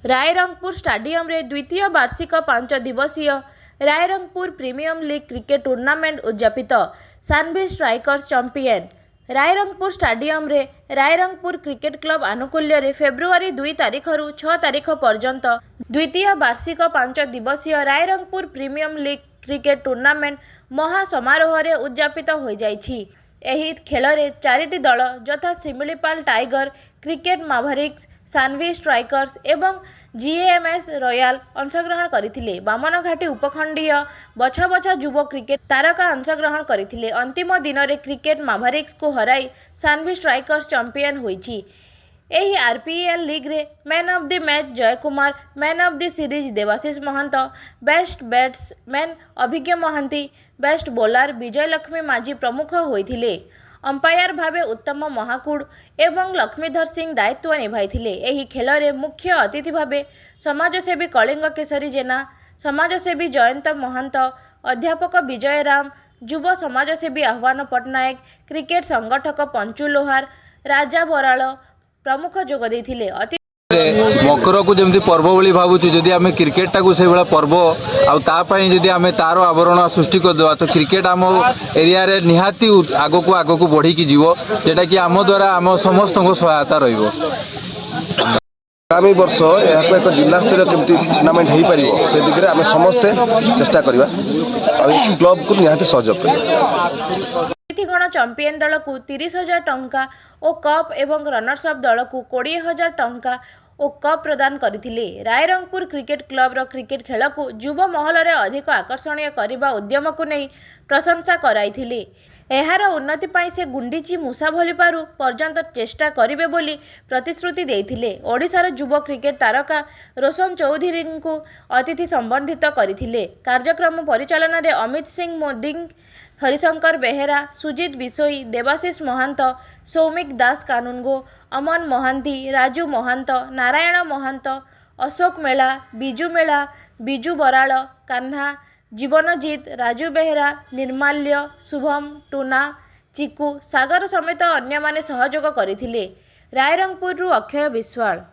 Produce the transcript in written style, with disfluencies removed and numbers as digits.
Rairangpur stadium रे द्वितीय वार्षिक 5 दिवसीय Rairangpur premium league cricket tournament उद्यापित Sanvi strikers champion Rairangpur stadium रे रायरंगपुर क्रिकेट क्लब आनुकूल्य रे फेब्रुआरी 2 तारिख रु 6 तारिख पर्यंत द्वितीय वार्षिक 5 दिवसीय Rairangpur premium league cricket tournament महा समारोह रे उद्यापित हो जाइछि। एही खेल रे 4टी दल यथा Similipal tiger, cricket माभरिक्स, Saanvi strikers एवं जीएमएस रॉयल अंशग्रहण करथिले। बामनघाटी उपखंडीय बछा बछा युव क्रिकेट तारका अंशग्रहण करथिले। अंतिम दिन रे क्रिकेट माभरिक्स को हराई सान्वी स्ट्राइकर्स चैंपियन होईछि। एही आरपीएल लीग रे man of the match Jay Kumar, man of the series Debashish Mahant, best batsman Abhigya Mahanty, best bowler Vijay Laxmi Majhi प्रमुख होइथिले। अंपायर भावे उत्तम महाकूड़ एवं लक्ष्मीधर सिंह दायित्व निभाइथिले। एही खेल रे मुख्य अतिथि भावे समाजसेवी कलिंग केशरी जेना, समाजसेवी जयंत महंत, अध्यापक विजय राम, युव समाजसेवी आह्वान पट्टनायक, क्रिकेट संगठक पंचु लोहार, राजा बराल प्रमुख जोग देथिले। मकर को जमी पर्व भाई भावुँ जदि आम क्रिकेटा को से भाई पर्व आउे आम तार आवरण सृष्टि करदे तो क्रिकेट आम एरिया रे निहाती आग को बढ़ी की जीव जेटा कि आम द्वारा आम समस्त सहायता आगामी वर्ष यहाँ एक जिला स्तर केमती टूर्नामेंट हो पार से दिगरे आम समस्ते चेष्टा करवा क्लब को निहाती सहयोग करवा। अतिथिगण चैंपियन दल को 30,000 टंका और कप एवं रनर्स अप दल को 20,000 टंका और कप प्रदान करथिले। रायरंगपुर क्रिकेट क्लब रो क्रिकेट खेल को युव महल रे अधिक आकर्षणीय करबा उद्यम को नहीं प्रशंसा कराइथिले। एहार उन्नति पाई से गुंडीची मूसा भली पारु पर्यंत चेष्टा करिवे बोली प्रतिश्रुति देइथिले। ओडिशार युव क्रिकेट तारका रोशन चौधरी को अतिथि संबंधित करथिले। कार्यक्रम परिचालन रे अमित सिंह मोदी, हरिशंकर बेहेरा, सुजित बिसोई, देवाशीष महंत, सौमिक दास कानुनगो, अमन महांती, राजू महंत, नारायण महंत, अशोक मेला, बिजू बराल, कान्हा, जीवनजीत, राजू बेहेरा, निर्माल्य, शुभम, टूना, चिकू, सागर समेत अन्य माने सहयोग करथिले। रायरंगपुर अक्षय विश्वाल।